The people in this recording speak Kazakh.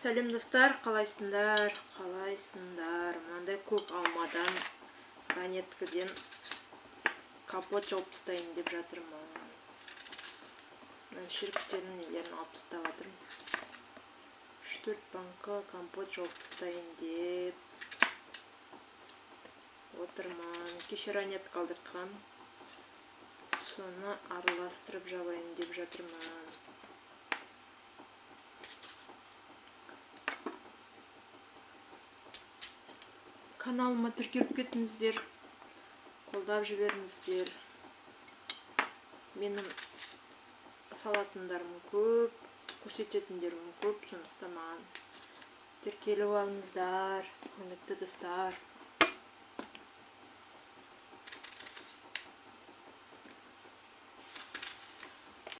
Сәлем достар, қалайсыңдар? Мынандай көк алмадан ранеткіден компот жауып тастайын деп жатырмын. Шіріктерін нелерін алып тастап жатырмын. 3-4 банка компот жауып тастайын деп отырмын. Кеше ранетка алдыртқам. Соны араластырып жабайын деп жатырмын. Каналыма тіркеліп кетіңіздер, қолдап жіберіңіздер. Менің салатындарым көп, көрсететіндерім көп, сондықтан маған тіркеліп алыңыздар, құрметті достар.